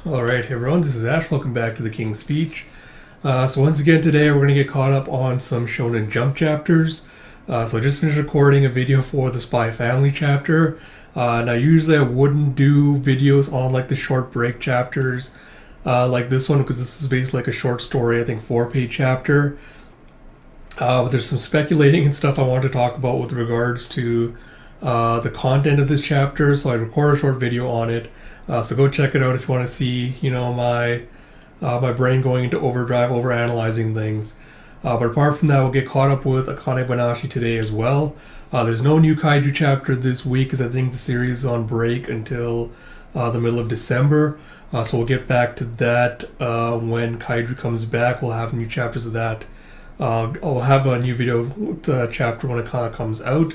Alright, hey everyone, this is Ash. Welcome back to the King's Speech. So once again today we're going to get caught up on some Shonen Jump chapters. So I just finished recording a video for the Spy Family chapter. Now usually I wouldn't do videos on like the short break chapters like this one, because this is basically like a short story, I think 4-page chapter. But there's some speculating and stuff I want to talk about with regards to the content of this chapter, so I record a short video on it. So go check it out if you want to see, my brain going into overdrive, overanalyzing things. But apart from that, we'll get caught up with Akane-Banashi today as well. There's no new kaiju chapter this week, because I think the series is on break until the middle of December. So we'll get back to that when kaiju comes back. We'll have new chapters of that. I'll have a new video with the chapter when it kind of comes out.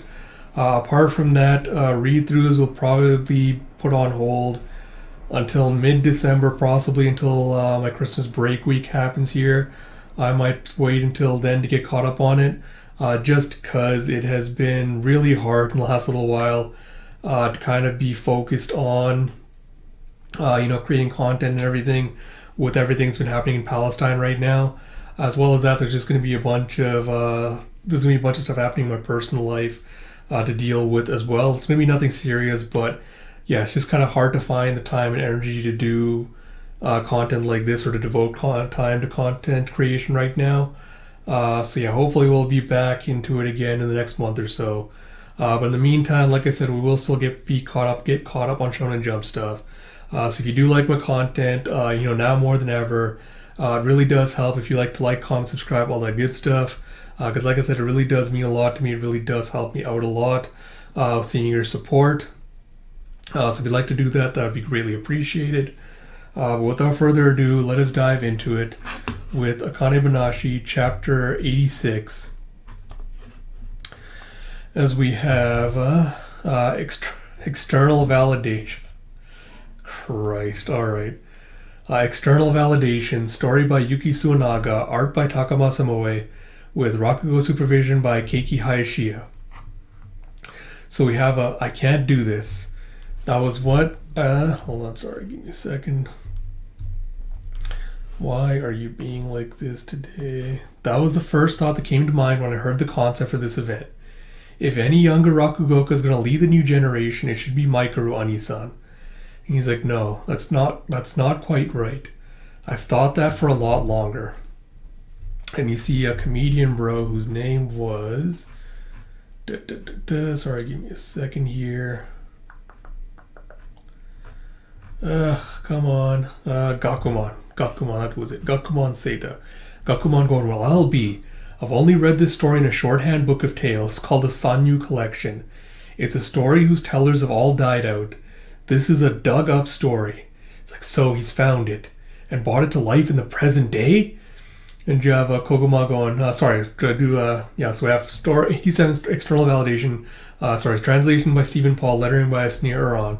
Apart from that, read-throughs will probably be put on hold until mid-December, possibly until my Christmas break week happens here. I might wait until then to get caught up on it, just because it has been really hard in the last little while to kind of be focused on, creating content and everything with everything that's been happening in Palestine right now. As well as that, there's just going to be a bunch of stuff happening in my personal life to deal with as well. It's going to be nothing serious, but yeah, it's just kind of hard to find the time and energy to do content like this, or to devote time to content creation right now. So yeah, hopefully we'll be back into it again in the next month or so. But in the meantime, like I said, we will still get caught up on Shonen Jump stuff. So if you do like my content, now more than ever, it really does help if you like to comment, subscribe, all that good stuff. Because like I said, it really does mean a lot to me. It really does help me out a lot, seeing your support. So if you'd like to do that, that would be greatly appreciated. But without further ado, let us dive into it with Akane-Banashi, Chapter 86. As we have external validation. Christ, alright. External validation, story by Yuki Suenaga, art by Takamasa Moe, with Rakugo supervision by Keiki Hayashiya. So we have I can't do this. That was what? Hold on, sorry, give me a second. Why are you being like this today? That was the first thought that came to mind when I heard the concept for this event. If any younger Rakugoka is going to lead the new generation, it should be Maikaru Ani-san. And he's like, no, that's not quite right. I've thought that for a lot longer. And you see a comedian bro whose name was... Sorry, give me a second here. Come on. Gakumon, that was it. Gakumon Seita. Gakumon going, well, I've only read this story in a shorthand book of tales called the Sanyu Collection. It's a story whose tellers have all died out. This is a dug-up story. It's like, so he's found it and brought it to life in the present day? And you have Koguma going, so we have story 87 external validation, translation by Stephen Paul, lettering by Asneer Uran.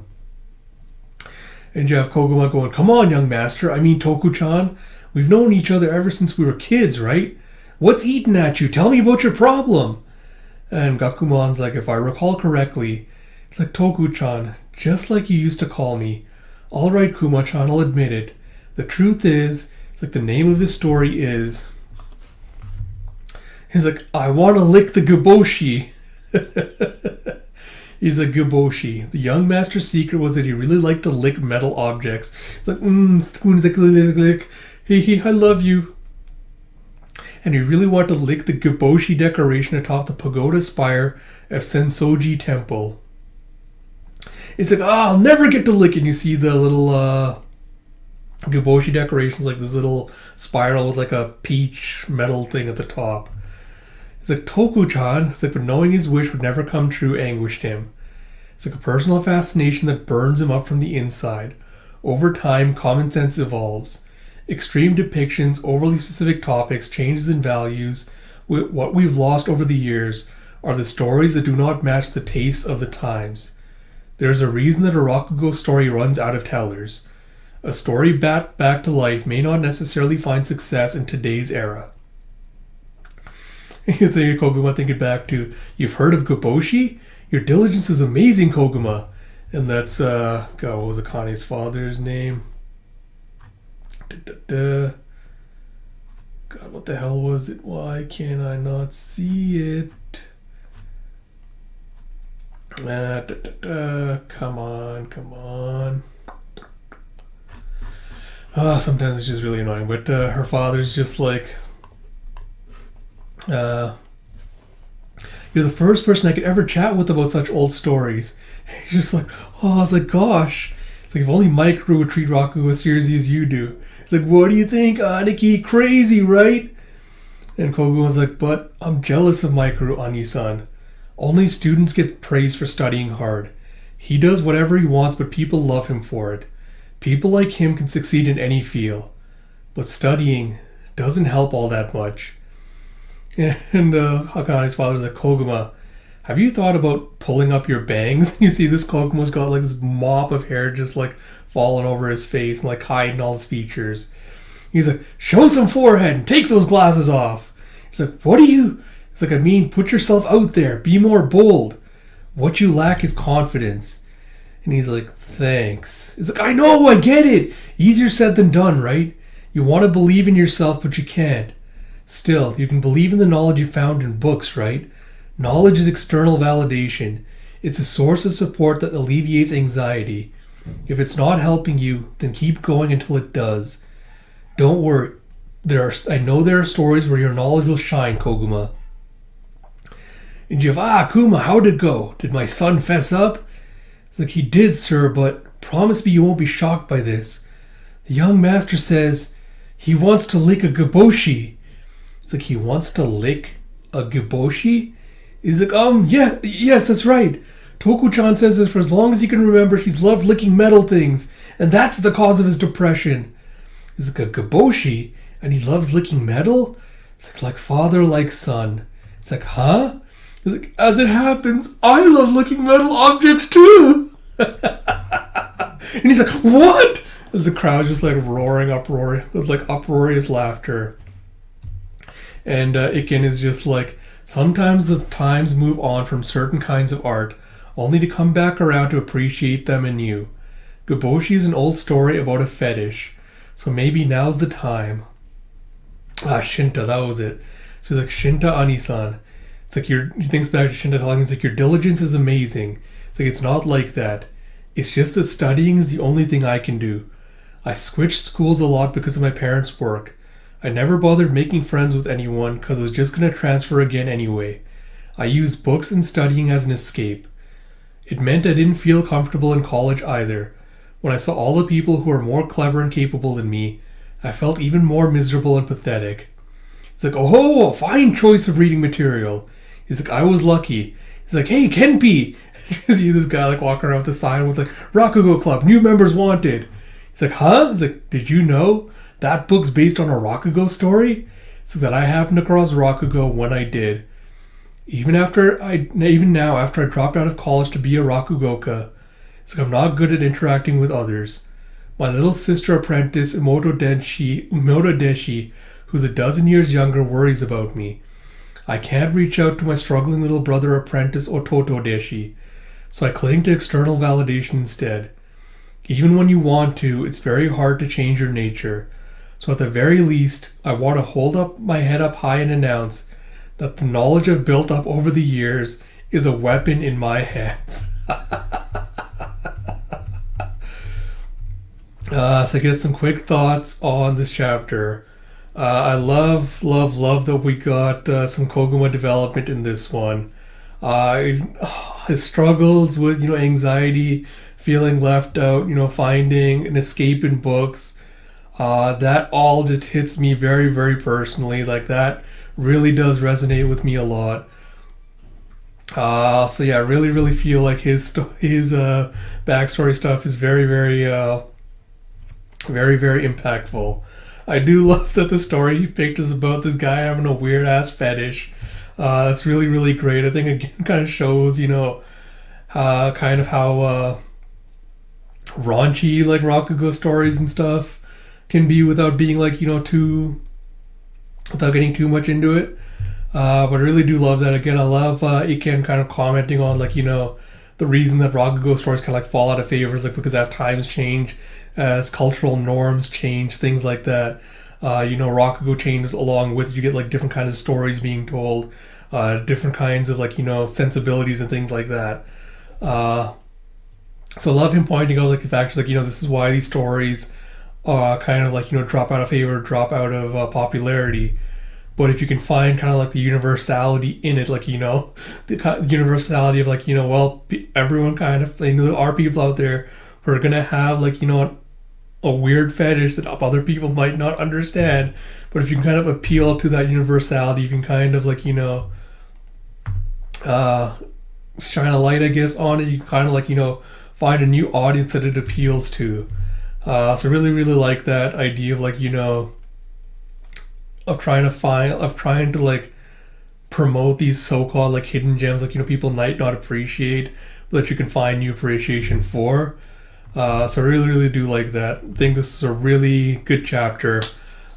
And you have Koguma going, come on, young master, I mean Toku-chan, we've known each other ever since we were kids, right? What's eating at you? Tell me about your problem. And Gakumon's like, if I recall correctly, it's like, Toku-chan, just like you used to call me. All right, Kuma-chan, I'll admit it. The truth is, it's like the name of this story is... He's like, I want to lick the Giboshi. He's a Giboshi. The young master's secret was that he really liked to lick metal objects. He's like, lick. Hey, I love you. And he really wanted to lick the Giboshi decoration atop the pagoda spire of Sensoji Temple. It's like, I'll never get to lick it. And you see the little Giboshi decorations, like this little spiral with like a peach metal thing at the top. It's like, Toku-chan, it's like, but knowing his wish would never come true anguished him. It's like a personal fascination that burns him up from the inside. Over time, common sense evolves. Extreme depictions, overly specific topics, changes in values, what we've lost over the years, are the stories that do not match the tastes of the times. There's a reason that a Rakugo story runs out of tellers. A story back to life may not necessarily find success in today's era. You think Koguma thinking back to, you've heard of Giboshi? Your diligence is amazing, Koguma. And that's, what was Akane's father's name? God, what the hell was it? Why can I not see it? Come on. Sometimes it's just really annoying. But her father's just like, you're the first person I could ever chat with about such old stories. And he's just like, oh, I was like, gosh. It's like, if only Micro would treat Rakugo as seriously as you do. It's like, what do you think, Aniki? Crazy, right? And Kogu was like, but I'm jealous of Micro, Ani-san. Only students get praise for studying hard. He does whatever he wants, but people love him for it. People like him can succeed in any field. But studying doesn't help all that much. And Akane's father's like, Koguma, have you thought about pulling up your bangs? You see this Koguma's got like this mop of hair just like falling over his face and like hiding all his features. He's like, show some forehead and take those glasses off. He's like, what are you... It's like, I mean, put yourself out there. Be more bold. What you lack is confidence. And he's like, thanks. He's like, I know, I get it. Easier said than done, right? You want to believe in yourself, but you can't. Still, you can believe in the knowledge you found in books, right? Knowledge is external validation. It's a source of support that alleviates anxiety. If it's not helping you, then keep going until it does. Don't worry. I know there are stories where your knowledge will shine, Koguma. And you have, Kuma, how'd it go? Did my son fess up? It's like, he did, sir, but promise me you won't be shocked by this. The young master says he wants to lick a giboshi. It's like, he wants to lick a giboshi? He's like, yes, that's right. Toku-chan says that for as long as he can remember, he's loved licking metal things, and that's the cause of his depression. He's like, a giboshi? And he loves licking metal? It's like father, like son. It's like, huh? He's like, as it happens, I love licking metal objects too. And he's like, what? As the crowd's just like roaring with like uproarious laughter. And Iken is just like, sometimes the times move on from certain kinds of art, only to come back around to appreciate them anew. Giboshi is an old story about a fetish, so maybe now's the time. Shinta, that was it. So he's like, Shinta Ani-san. It's like, he thinks back to Shinta telling him, it's like, your diligence is amazing. It's like, it's not like that. It's just that studying is the only thing I can do. I switched schools a lot because of my parents' work. I never bothered making friends with anyone because I was just going to transfer again anyway. I used books and studying as an escape. It meant I didn't feel comfortable in college either. When I saw all the people who were more clever and capable than me, I felt even more miserable and pathetic. It's like, oh, a fine choice of reading material. He's like, I was lucky. He's like, hey, Kenpi. You see this guy like walking around with a sign with like, Rakugo Club, new members wanted. He's like, huh? He's like, did you know that book's based on a Rakugo story? So that I happened across Rakugo when I did. Even now, after I dropped out of college to be a Rakugoka, it's like, I'm not good at interacting with others. My little sister apprentice, Umoto Deshi, who's a dozen years younger, worries about me. I can't reach out to my struggling little brother apprentice, Ototo Deshi, so I cling to external validation instead. Even when you want to, it's very hard to change your nature. So at the very least, I want to hold up my head up high and announce that the knowledge I've built up over the years is a weapon in my hands. So I guess some quick thoughts on this chapter. I love that we got some Koguma development in this one. His struggles with, anxiety, feeling left out, finding an escape in books. That all just hits me very, very personally. Like, that really does resonate with me a lot. So yeah, I really, really feel like his backstory stuff is very, very, very, very impactful. I do love that the story he picked is about this guy having a weird ass fetish. That's really, really great. I think again kind of shows, kind of how raunchy like Rakugo stories and stuff can be without being like, without getting too much into it. But I really do love that. Again, I love Iken kind of commenting on like, the reason that Rakugo stories kind of like fall out of favor is like because as times change, as cultural norms change, things like that. Rakugo changes along with, you get like different kinds of stories being told, different kinds of like, sensibilities and things like that. So I love him pointing out like the fact like, this is why these stories kind of like, drop out of favor, drop out of popularity. But if you can find kind of like the universality in it, like, the universality of like, everyone kind of, there are people out there who are going to have like, a weird fetish that other people might not understand. But if you can kind of appeal to that universality, you can kind of like, shine a light, I guess, on it. You can kind of like, find a new audience that it appeals to. So really, really like that idea of like, of trying to like promote these so-called like hidden gems, like, people might not appreciate, but that you can find new appreciation for. So I really, really do like that. I think this is a really good chapter.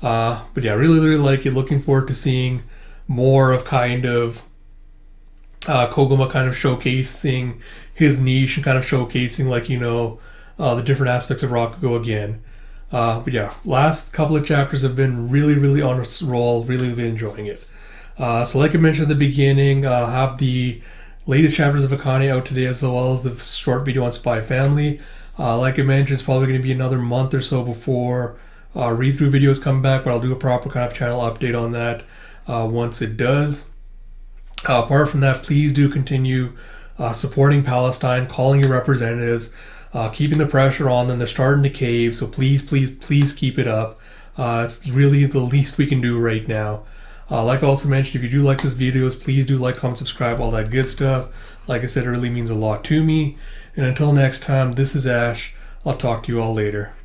But yeah, really, really like it. Looking forward to seeing more of kind of Koguma kind of showcasing his niche and kind of showcasing like, the different aspects of Rakugo again. But yeah, last couple of chapters have been really, really on a roll, really, really enjoying it. So like I mentioned at the beginning, I have the latest chapters of Akane out today, as well as the short video on Spy Family. Like I mentioned, it's probably going to be another month or so before read-through videos come back, but I'll do a proper kind of channel update on that once it does. Apart from that, please do continue supporting Palestine, calling your representatives, keeping the pressure on them. They're starting to cave, so please, please, please keep it up. It's really the least we can do right now. Like I also mentioned, if you do like this videos, please do like, comment, subscribe, all that good stuff. Like I said, it really means a lot to me. And until next time, this is Ash. I'll talk to you all later.